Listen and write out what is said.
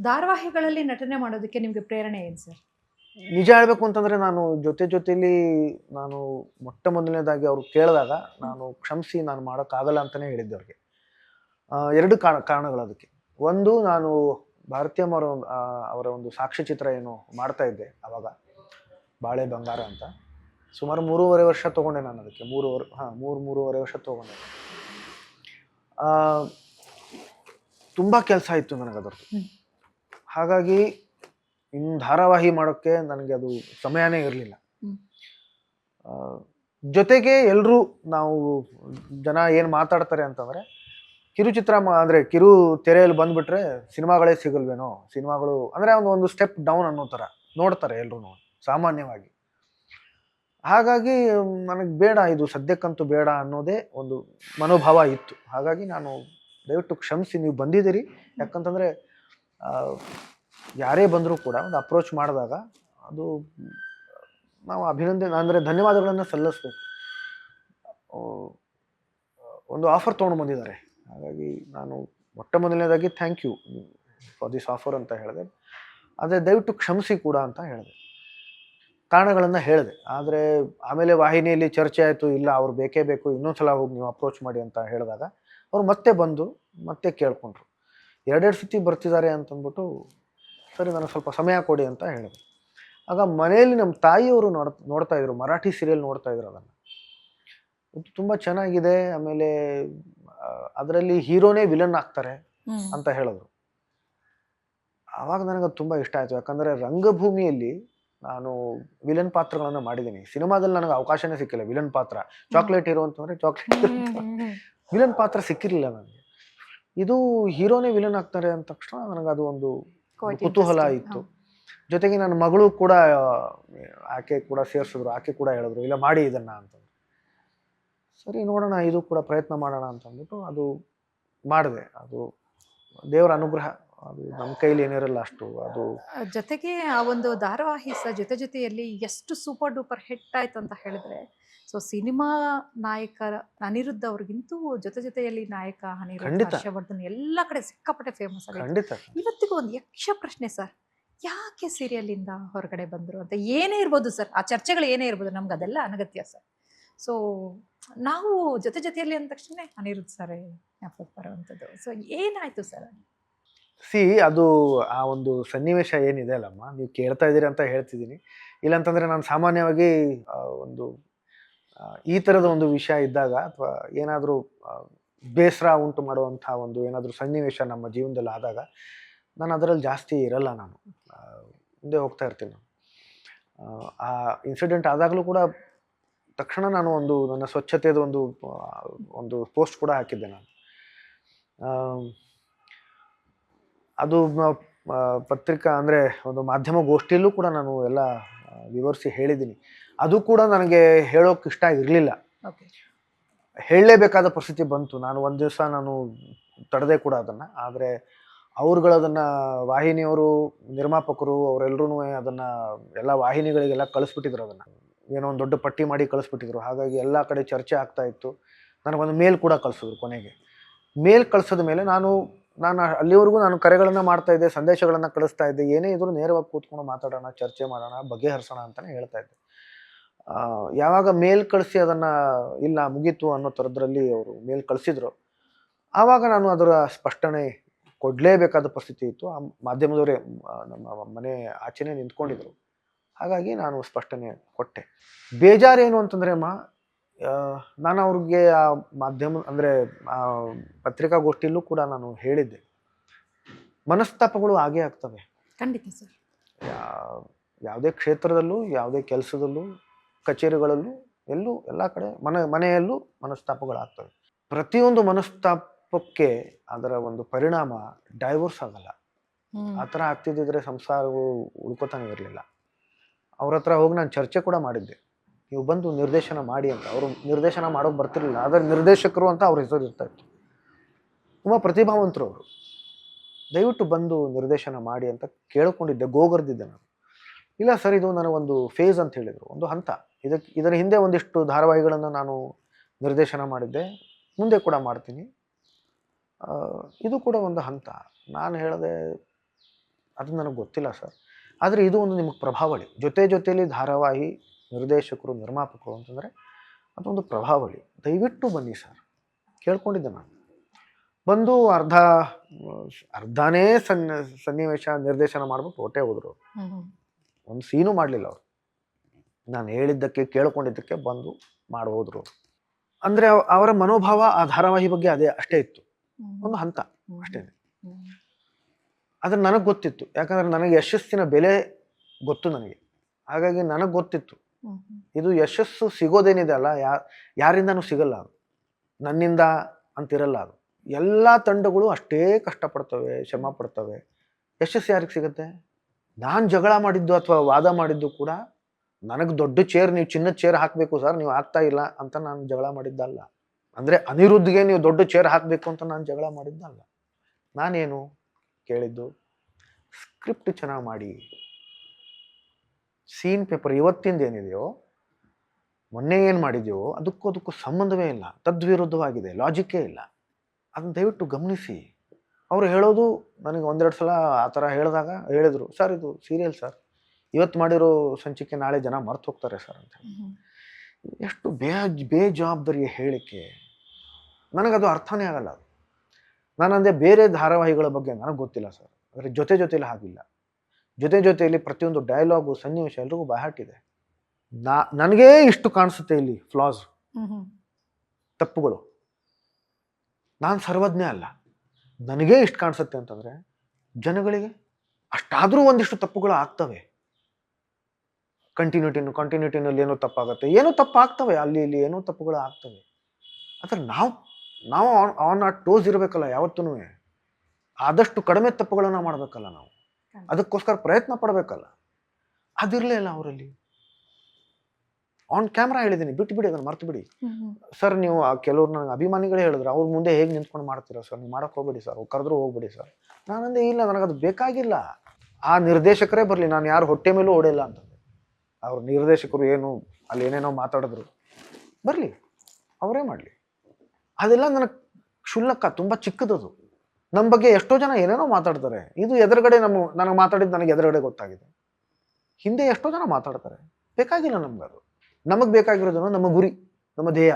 ಧಾರಾವಾಹಿಗಳಲ್ಲಿ ನಟನೆ ಮಾಡೋದಕ್ಕೆ ನಿಮ್ಗೆ ಪ್ರೇರಣೆ ಏನು ಸರ್? ನಿಜ ಹೇಳ್ಬೇಕು ಅಂತಂದ್ರೆ ನಾನು ಜೊತೆಲಿ ನಾನು ಮೊಟ್ಟ ಮೊದಲನೇದಾಗಿ ಅವ್ರು ಕೇಳಿದಾಗ ನಾನು ಕ್ಷಮಿಸಿ ನಾನು ಮಾಡೋಕ್ಕಾಗಲ್ಲ ಅಂತಾನೆ ಹೇಳಿದ್ದೆ ಅವ್ರಿಗೆ. 2 ಕಾರಣಗಳು ಅದಕ್ಕೆ. ಒಂದು ನಾನು ಭಾರತೀಯಂ ಅವರ ಒಂದು ಸಾಕ್ಷ್ಯಚಿತ್ರ ಏನು ಮಾಡ್ತಾ ಇದ್ದೆ ಅವಾಗ, ಬಾಳೆ ಬಂಗಾರ ಅಂತ. ಸುಮಾರು 3.5 ವರ್ಷ ತಗೊಂಡೆ ನಾನು ಅದಕ್ಕೆ. 3.5 ವರ್ಷ ತಗೊಂಡೆ. ಆ, ತುಂಬಾ ಕೆಲಸ ಇತ್ತು ನನಗದ್ರದ್ದು. ಹಾಗಾಗಿ ಇನ್ನು ಧಾರಾವಾಹಿ ಮಾಡೋಕ್ಕೆ ನನಗೆ ಅದು ಸಮಯನೇ ಇರಲಿಲ್ಲ. ಜೊತೆಗೆ ಎಲ್ಲರೂ ನಾವು ಜನ ಏನು ಮಾತಾಡ್ತಾರೆ ಅಂತಂದರೆ, ಕಿರುಚಿತ್ರ ಅಂದರೆ ಕಿರು ತೆರೆಯಲ್ಲಿ ಬಂದುಬಿಟ್ರೆ ಸಿನಿಮಾಗಳೇ ಸಿಗಲ್ವೇನೋ, ಸಿನಿಮಾಗಳು ಅಂದರೆ ಒಂದು ಸ್ಟೆಪ್ ಡೌನ್ ಅನ್ನೋ ಥರ ನೋಡ್ತಾರೆ ಎಲ್ಲರೂ ಸಾಮಾನ್ಯವಾಗಿ. ಹಾಗಾಗಿ ನನಗೆ ಬೇಡ, ಇದು ಸದ್ಯಕ್ಕಂತೂ ಬೇಡ ಅನ್ನೋದೇ ಒಂದು ಮನೋಭಾವ ಇತ್ತು. ಹಾಗಾಗಿ ನಾನು ದಯವಿಟ್ಟು ಕ್ಷಮಿಸಿ, ನೀವು ಬಂದಿದ್ದೀರಿ, ಯಾಕಂತಂದರೆ ಯಾರೇ ಬಂದರೂ ಕೂಡ ಒಂದು ಅಪ್ರೋಚ್ ಮಾಡಿದಾಗ ಅದು ನಾವು ಅಭಿನಂದನೆ ಅಂದರೆ ಧನ್ಯವಾದಗಳನ್ನು ಸಲ್ಲಿಸ್ಬೇಕು. ಒಂದು ಆಫರ್ ತೊಗೊಂಡು ಬಂದಿದ್ದಾರೆ, ಹಾಗಾಗಿ ನಾನು ಮೊಟ್ಟ ಮೊದಲನೇದಾಗಿ thank you for this offer ಅಂತ ಹೇಳಿದೆ. ಆದರೆ ದಯವಿಟ್ಟು ಕ್ಷಮಿಸಿ ಕೂಡ ಅಂತ ಹೇಳಿದೆ, ಕಾರಣಗಳನ್ನು ಹೇಳಿದೆ. ಆದರೆ ಆಮೇಲೆ ವಾಹಿನಿಯಲ್ಲಿ ಚರ್ಚೆ ಆಯಿತು, ಇಲ್ಲ ಅವ್ರು ಬೇಕೇ ಬೇಕು, ಇನ್ನೊಂದ್ಸಲ ಹೋಗಿ ನೀವು ಅಪ್ರೋಚ್ ಮಾಡಿ ಅಂತ ಹೇಳಿದಾಗ ಅವ್ರು ಮತ್ತೆ ಬಂದು ಮತ್ತೆ ಕೇಳ್ಕೊಂಡ್ರು. 2 ಸತಿ ಬರ್ತಿದ್ದಾರೆ ಅಂತಂದ್ಬಿಟ್ಟು, ಸರಿ ನನಗೆ ಸ್ವಲ್ಪ ಸಮಯ ಕೊಡಿ ಅಂತ ಹೇಳಿದೆ. ಆಗ ಮನೆಯಲ್ಲಿ ನಮ್ಮ ತಾಯಿಯವರು ನೋಡ್ತಾ ಇದ್ರು, ಮರಾಠಿ ಸೀರಿಯಲ್ ನೋಡ್ತಾ ಇದ್ರು. ಅದನ್ನು ತುಂಬ ಚೆನ್ನಾಗಿದೆ, ಆಮೇಲೆ ಅದರಲ್ಲಿ ಹೀರೋನೇ ವಿಲನ್ ಆಗ್ತಾರೆ ಅಂತ ಹೇಳಿದ್ರು. ಆವಾಗ ನನಗದು ತುಂಬ ಇಷ್ಟ ಆಯಿತು. ಯಾಕಂದರೆ ರಂಗಭೂಮಿಯಲ್ಲಿ ನಾನು ವಿಲನ್ ಪಾತ್ರಗಳನ್ನು ಮಾಡಿದ್ದೀನಿ. ಸಿನಿಮಾದಲ್ಲಿ ನನಗೆ ಅವಕಾಶನೇ ಸಿಕ್ಕಿಲ್ಲ ವಿಲನ್ ಪಾತ್ರ. ಚಾಕ್ಲೇಟ್ ಹೀರೋ ಅಂತಂದರೆ ಚಾಕ್ಲೇಟ್ ವಿಲನ್ ಪಾತ್ರ ಸಿಕ್ಕಿರಲಿಲ್ಲ ನನಗೆ. ಇದು ಹೀರೋನೇ ವಿಲನ್ ಆಗ್ತಾರೆ ಅಂದ ತಕ್ಷಣ ನನಗದು ಒಂದು ಕುತೂಹಲ ಇತ್ತು. ಜೊತೆಗೆ ನನ್ನ ಮಗಳು ಕೂಡ, ಆಕೆ ಕೂಡ ಸೇರಿಸಿದ್ರು. ಆಕೆ ಕೂಡ ಹೇಳಿದ್ರು, ಇಲ್ಲ ಮಾಡಿ ಇದನ್ನು ಅಂತಂದು. ಸರಿ ನೋಡೋಣ, ಇದು ಕೂಡ ಪ್ರಯತ್ನ ಮಾಡೋಣ ಅಂತಂದ್ಬಿಟ್ಟು ಅದು ಮಾಡಿದೆ. ಅದು ದೇವರ ಅನುಗ್ರಹ, ಅದು ನಮ್ಮ ಕೈಲಿ ಏನಿರಲ್ಲ ಅಷ್ಟು. ಅದು ಜೊತೆಗೆ ಆ ಒಂದು ಧಾರಾವಾಹಿ ಜೊತೆಯಲ್ಲಿ ಎಷ್ಟು ಸೂಪರ್ ಡೂಪರ್ ಹಿಟ್ ಆಯ್ತು ಅಂತ ಹೇಳಿದ್ರೆ, ಸೊ ಸಿನಿಮಾ ನಾಯಕರ ಅನಿರುದ್ಧ ಅವ್ರಿಗಿಂತೂ ಜೊತೆಯಲ್ಲಿ ನಾಯಕ ಅನಿರುದ್ಧ, ಹರ್ಷವರ್ಧನ್ ಎಲ್ಲ ಕಡೆ ಸಿಕ್ಕಾಪಟ್ಟೆ ಫೇಮಸ್ ಆಗಿದೆ. ಇವತ್ತಿಗೂ ಒಂದು ಯಕ್ಷ ಪ್ರಶ್ನೆ ಸರ್, ಯಾಕೆ ಸೀರಿಯಲ್ ಇಂದ ಹೊರಗಡೆ ಬಂದ್ರು ಅಂತ ಏನೇ ಇರ್ಬೋದು ಸರ್, ಆ ಚರ್ಚೆಗಳು ಏನೇ ಇರ್ಬೋದು, ನಮ್ಗೆ ಅದೆಲ್ಲ ಅನಗತ್ಯ ಸರ್. ಸೊ ನಾವು ಜೊತೆಯಲ್ಲಿ ಅಂದ ತಕ್ಷಣ ಅನಿರುದ್ಧ ಸರ್ ಜ್ಞಾಪಕ ಬರುವಂಥದ್ದು. ಸೊ ಏನಾಯ್ತು ಸರ್? ಅದು ಆ ಒಂದು ಸನ್ನಿವೇಶ ಏನಿದೆ ಅಲ್ಲಮ್ಮ, ನೀವು ಕೇಳ್ತಾ ಇದ್ದೀರಿ ಅಂತ ಹೇಳ್ತಿದ್ದೀನಿ. ಇಲ್ಲಾಂತಂದರೆ ನಾನು ಸಾಮಾನ್ಯವಾಗಿ ಒಂದು ಈ ಥರದ ಒಂದು ವಿಷಯ ಇದ್ದಾಗ, ಅಥವಾ ಏನಾದರೂ ಬೇಸರ ಉಂಟು ಮಾಡುವಂಥ ಒಂದು ಏನಾದರೂ ಸನ್ನಿವೇಶ ನಮ್ಮ ಜೀವನದಲ್ಲಿ ಆದಾಗ, ನಾನು ಅದರಲ್ಲಿ ಜಾಸ್ತಿ ಇರಲ್ಲ. ನಾನು ಮುಂದೆ ಹೋಗ್ತಾ ಇರ್ತೀನಿ. ಆ ಇನ್ಸಿಡೆಂಟ್ ಆದಾಗಲೂ ಕೂಡ ತಕ್ಷಣ ನಾನು ನನ್ನ ಸ್ವಚ್ಛತೆಯದು ಒಂದು ಪೋಸ್ಟ್ ಕೂಡ ಹಾಕಿದ್ದೆ ನಾನು. ಅದು ಪತ್ರಿಕಾ ಅಂದರೆ ಒಂದು ಮಾಧ್ಯಮ ಗೋಷ್ಠಿಯಲ್ಲೂ ಕೂಡ ನಾನು ಎಲ್ಲ ವಿವರಿಸಿ ಹೇಳಿದ್ದೀನಿ. ಅದು ಕೂಡ ನನಗೆ ಹೇಳೋಕೆ ಇಷ್ಟ ಇರಲಿಲ್ಲ, ಹೇಳಲೇಬೇಕಾದ ಪರಿಸ್ಥಿತಿ ಬಂತು. ನಾನು ಒಂದು ದಿವಸ ನಾನು ತಡೆದೆ ಕೂಡ ಅದನ್ನು. ಆದರೆ ಅವ್ರುಗಳದನ್ನು, ವಾಹಿನಿಯವರು, ನಿರ್ಮಾಪಕರು ಅವರೆಲ್ಲರೂ ಅದನ್ನು ಎಲ್ಲ ವಾಹಿನಿಗಳಿಗೆಲ್ಲ ಕಳಿಸ್ಬಿಟ್ಟಿದ್ರು. ಅದನ್ನು ಏನೋ ಒಂದು ದೊಡ್ಡ ಪಟ್ಟಿ ಮಾಡಿ ಕಳಿಸ್ಬಿಟ್ಟಿದ್ರು. ಹಾಗಾಗಿ ಎಲ್ಲ ಕಡೆ ಚರ್ಚೆ ಆಗ್ತಾ ಇತ್ತು. ನನಗೊಂದು ಮೇಲ್ ಕೂಡ ಕಳಿಸಿದ್ರು. ಕೊನೆಗೆ ಮೇಲ್ ಕಳಿಸಿದ ಮೇಲೆ ನಾನು ಅಲ್ಲಿವರೆಗೂ ನಾನು ಕರೆಗಳನ್ನು ಮಾಡ್ತಾ ಇದ್ದೆ, ಸಂದೇಶಗಳನ್ನು ಕಳಿಸ್ತಾ ಇದ್ದೆ. ಏನೇ ಇದ್ರೂ ನೇರವಾಗಿ ಕೂತ್ಕೊಂಡು ಮಾತಾಡೋಣ, ಚರ್ಚೆ ಮಾಡೋಣ, ಬಗೆಹರಿಸೋಣ ಅಂತಲೇ ಹೇಳ್ತಾ ಇದ್ದೆ. ಯಾವಾಗ ಮೇಲ್ ಕಳಿಸಿ ಅದನ್ನು ಇಲ್ಲ ಮುಗೀತು ಅನ್ನೋ ಥರದ್ರಲ್ಲಿ ಅವರು ಮೇಲ್ ಕಳಿಸಿದ್ರು, ಆವಾಗ ನಾನು ಅದರ ಸ್ಪಷ್ಟನೆ ಕೊಡಲೇಬೇಕಾದ ಪರಿಸ್ಥಿತಿ ಇತ್ತು. ಆ ಮಾಧ್ಯಮದವರೇ ನಮ್ಮ ಮನೆ ಆಚೆನೇ ನಿಂತ್ಕೊಂಡಿದ್ರು. ಹಾಗಾಗಿ ನಾನು ಸ್ಪಷ್ಟನೆ ಕೊಟ್ಟೆ. ಬೇಜಾರೇನು ಅಂತಂದರೆ ಅಮ್ಮ, ನಾನು ಅವ್ರಿಗೆ ಆ ಮಾಧ್ಯಮ ಅಂದರೆ ಆ ಪತ್ರಿಕಾಗೋಷ್ಠಿಯಲ್ಲೂ ಕೂಡ ನಾನು ಹೇಳಿದ್ದೆ, ಮನಸ್ತಾಪಗಳು ಆಗೇ ಆಗ್ತವೆ. ಖಂಡಿತ ಸರ್. ಯಾವುದೇ ಕ್ಷೇತ್ರದಲ್ಲೂ, ಯಾವುದೇ ಕೆಲಸದಲ್ಲೂ, ಕಚೇರಿಗಳಲ್ಲೂ, ಎಲ್ಲ ಕಡೆ ಮನೆಯಲ್ಲೂ ಮನಸ್ತಾಪಗಳಾಗ್ತವೆ. ಪ್ರತಿಯೊಂದು ಮನಸ್ತಾಪಕ್ಕೆ ಅದರ ಒಂದು ಪರಿಣಾಮ ಡೈವೋರ್ಸ್ ಆಗಲ್ಲ. ಆ ಥರ ಆಗ್ತಿದ್ದಿದ್ರೆ ಸಂಸಾರವು ಉಳ್ಕೋತಾನೆ ಇರಲಿಲ್ಲ. ಅವ್ರ ಹತ್ರ ಹೋಗಿ ನಾನು ಚರ್ಚೆ ಕೂಡ ಮಾಡಿದ್ದೆ, ನೀವು ಬಂದು ನಿರ್ದೇಶನ ಮಾಡಿ ಅಂತ. ಅವರು ನಿರ್ದೇಶನ ಮಾಡೋಕೆ ಬರ್ತಿರ್ಲಿಲ್ಲ, ಆದರೆ ನಿರ್ದೇಶಕರು ಅಂತ ಅವ್ರ ಹೆಸರು ಇರ್ತಾ ಇತ್ತು. ತುಂಬ ಪ್ರತಿಭಾವಂತರು ಅವರು. ದಯವಿಟ್ಟು ಬಂದು ನಿರ್ದೇಶನ ಮಾಡಿ ಅಂತ ಕೇಳ್ಕೊಂಡಿದ್ದೆ, ಗೋಗರ್ದಿದ್ದೆ ನಾನು. ಇಲ್ಲ ಸರ್, ಇದು ನನಗೊಂದು ಫೇಸ್ ಅಂತ ಹೇಳಿದರು, ಒಂದು ಹಂತ. ಇದರ ಹಿಂದೆ ಒಂದಿಷ್ಟು ಧಾರಾವಾಹಿಗಳನ್ನು ನಾನು ನಿರ್ದೇಶನ ಮಾಡಿದ್ದೆ, ಮುಂದೆ ಕೂಡ ಮಾಡ್ತೀನಿ, ಇದು ಕೂಡ ಒಂದು ಹಂತ. ನಾನು ಹೇಳಿದೆ, ಅದು ನನಗೆ ಗೊತ್ತಿಲ್ಲ ಸರ್. ಆದರೆ ಇದು ಒಂದು ನಿಮಗೆ ಪ್ರಭಾವಳಿ. ಜೊತೆಯಲ್ಲಿ ಧಾರಾವಾಹಿ ನಿರ್ದೇಶಕರು, ನಿರ್ಮಾಪಕರು ಅಂತಂದರೆ ಅದೊಂದು ಪ್ರಭಾವಳಿ. ದಯವಿಟ್ಟು ಬನ್ನಿ ಸರ್, ಕೇಳ್ಕೊಂಡಿದ್ದೆ ನಾನು. ಬಂದು ಅರ್ಧನೇ ಸನ್ನಿವೇಶ ನಿರ್ದೇಶನ ಮಾಡ್ಬಿಟ್ಟು ಹೊಟ್ಟೆ ಹೋದರು. ಒಂದು ಸೀನು ಮಾಡಲಿಲ್ಲ ಅವರು. ನಾನು ಹೇಳಿದ್ದಕ್ಕೆ ಕೇಳ್ಕೊಂಡಿದ್ದಕ್ಕೆ ಬಂದು ಮಾಡಿ ಹೋದ್ರು. ಅಂದರೆ ಅವರ ಮನೋಭಾವ ಆ ಧಾರಾವಾಹಿ ಬಗ್ಗೆ ಅಷ್ಟೇ ಇತ್ತು, ಒಂದು ಹಂತ ಅಷ್ಟೇ. ಆದರೆ ನನಗೆ ಗೊತ್ತಿತ್ತು, ಯಾಕಂದರೆ ನನಗೆ ಯಶಸ್ಸಿನ ಬೆಲೆ ಗೊತ್ತು ನನಗೆ. ಹಾಗಾಗಿ ನನಗೆ ಗೊತ್ತಿತ್ತು ಇದು ಯಶಸ್ಸು ಸಿಗೋದೇನಿದೆ ಅಲ್ಲ, ಯಾರಿಂದನೂ ಸಿಗಲ್ಲ, ಅದು ನನ್ನಿಂದ ಅಂತಿರಲ್ಲ. ಅದು ಎಲ್ಲ ತಂಡಗಳು ಅಷ್ಟೇ ಕಷ್ಟಪಡ್ತವೆ, ಶ್ರಮ ಪಡ್ತವೆ. ಯಶಸ್ಸು ಯಾರಿಗೆ ಸಿಗುತ್ತೆ? ನಾನು ಜಗಳ ಮಾಡಿದ್ದು ಅಥವಾ ವಾದ ಮಾಡಿದ್ದು ಕೂಡ ನನಗೆ ದೊಡ್ಡ ಚೇರ್, ನೀವು ಚಿನ್ನದ ಚೇರ್ ಹಾಕಬೇಕು ಸರ್, ನೀವು ಹಾಕ್ತಾ ಇಲ್ಲ ಅಂತ ನಾನು ಜಗಳ ಮಾಡಿದ್ದಲ್ಲ. ಅಂದರೆ ಅನಿರುದ್ಧ್ಗೆ ನೀವು ದೊಡ್ಡ ಚೇರ್ ಹಾಕಬೇಕು ಅಂತ ನಾನು ಜಗಳ ಮಾಡಿದ್ದಲ್ಲ. ನಾನೇನು ಕೇಳಿದ್ದು, ಸ್ಕ್ರಿಪ್ಟ್ ಚೆನ್ನಾಗಿ ಮಾಡಿ, ಸೀನ್ ಪೇಪರ್ ಇವತ್ತಿಂದ ಏನಿದೆಯೋ ಮೊನ್ನೆ ಏನು ಮಾಡಿದೆಯೋ ಅದಕ್ಕೂ ಸಂಬಂಧವೇ ಇಲ್ಲ, ತದ್ವಿರುದ್ಧವಾಗಿದೆ, ಲಾಜಿಕ್ಕೇ ಇಲ್ಲ. ಅದನ್ನು ದಯವಿಟ್ಟು ಗಮನಿಸಿ. ಅವರು ಹೇಳೋದು ನನಗೆ ಒಂದೆರಡು ಸಲ ಆ ಥರ ಹೇಳಿದರು, ಸರ್ ಇದು ಸೀರಿಯಲ್ ಸರ್, ಇವತ್ತು ಮಾಡಿರೋ ಸಂಚಿಕೆ ನಾಳೆ ಜನ ಮರ್ತು ಹೋಗ್ತಾರೆ ಸರ್ ಅಂತ. ಎಷ್ಟು ಬೇಜವಾಬ್ದಾರಿಯ ಹೇಳಿಕೆ, ನನಗದು ಅರ್ಥನೇ ಆಗಲ್ಲ. ಅದು ನಾನಂದೆ ಬೇರೆ ಧಾರಾವಾಹಿಗಳ ಬಗ್ಗೆ ನನಗೆ ಗೊತ್ತಿಲ್ಲ ಸರ್, ಆದರೆ ಜೊತೆಯಲ್ಲಿ ಹಾಗಿಲ್ಲ. ಜೊತೆಯಲ್ಲಿ ಪ್ರತಿಯೊಂದು ಡೈಲಾಗು, ಸನ್ನಿವೇಶ ಎಲ್ರಿಗೂ ಬಾಯಾಟಿದೆ. ನನಗೇ ಇಷ್ಟು ಕಾಣಿಸುತ್ತೆ ಇಲ್ಲಿ ಫ್ಲಾಸ್, ತಪ್ಪುಗಳು. ನಾನು ಸರ್ವಜ್ಞ ಅಲ್ಲ, ನನಗೇ ಇಷ್ಟು ಕಾಣಿಸುತ್ತೆ ಅಂತಂದರೆ ಜನಗಳಿಗೆ ಅಷ್ಟಾದರೂ ಒಂದಿಷ್ಟು ತಪ್ಪುಗಳು ಆಗ್ತವೆ. ಕಂಟಿನ್ಯೂಟಿನಲ್ಲಿ ಏನೋ ತಪ್ಪಾಗುತ್ತೆ, ಏನೋ ತಪ್ಪಾಗ್ತವೆ, ಅಲ್ಲಿ ಇಲ್ಲಿ ಏನೋ ತಪ್ಪುಗಳು ಆಗ್ತವೆ. ಆದರೆ ನಾವು ಆನ್ ಆ ಟೋಸ್ ಇರಬೇಕಲ್ಲ ಯಾವತ್ತೂ. ಆದಷ್ಟು ಕಡಿಮೆ ತಪ್ಪುಗಳನ್ನು ಮಾಡಬೇಕಲ್ಲ ನಾವು, ಅದಕ್ಕೋಸ್ಕರ ಪ್ರಯತ್ನ ಪಡಬೇಕಲ್ಲ. ಅದಿರಲೇ ಇಲ್ಲ ಅವರಲ್ಲಿ. ಆನ್ ಕ್ಯಾಮ್ರಾ ಹೇಳಿದ್ದೀನಿ, ಬಿಟ್ಟು ಅದನ್ನು ಮರ್ತು ಬಿಡಿ ಸರ್. ನೀವು ಕೆಲವ್ರು ನನಗೆ ಅಭಿಮಾನಿಗಳೇ ಹೇಳಿದ್ರು, ಅವ್ರ ಮುಂದೆ ಹೇಗೆ ನಿಂತ್ಕೊಂಡು ಮಾಡ್ತೀರಾ ಸರ್, ನೀವು ಮಾಡೋಕೆ ಹೋಗ್ಬೇಡಿ ಸರ್, ಕರೆದ್ರೂ ಹೋಗ್ಬೇಡಿ ಸರ್. ನಾನಂದೆ ಇಲ್ಲ, ನನಗದು ಬೇಕಾಗಿಲ್ಲ. ಆ ನಿರ್ದೇಶಕರೇ ಬರಲಿ, ನಾನು ಯಾರು ಹೊಟ್ಟೆ ಮೇಲೂ ಓಡಿಲ್ಲ ಅಂತಂದೆ. ಅವ್ರ ನಿರ್ದೇಶಕರು ಏನು ಅಲ್ಲಿ ಏನೇನೋ ಮಾತಾಡಿದ್ರು, ಬರಲಿ, ಅವರೇ ಮಾಡಲಿ. ಅದೆಲ್ಲ ನನಗೆ ಕ್ಷುಲ್ಲಕ, ತುಂಬ ಚಿಕ್ಕದದು. ನಮ್ಮ ಬಗ್ಗೆ ಎಷ್ಟೋ ಜನ ಏನೇನೋ ಮಾತಾಡ್ತಾರೆ. ಇದು ಎದುರುಗಡೆ ನನಗೆ ಮಾತಾಡಿದ್ದು ನನಗೆ ಎದುರುಗಡೆ ಗೊತ್ತಾಗಿದೆ. ಹಿಂದೆ ಎಷ್ಟೋ ಜನ ಮಾತಾಡ್ತಾರೆ, ಬೇಕಾಗಿಲ್ಲ ನಮ್ಗೆ. ಅದು ನಮಗೆ ಬೇಕಾಗಿರೋದನ್ನು ನಮ್ಮ ಗುರಿ, ನಮ್ಮ ಧ್ಯೇಯ,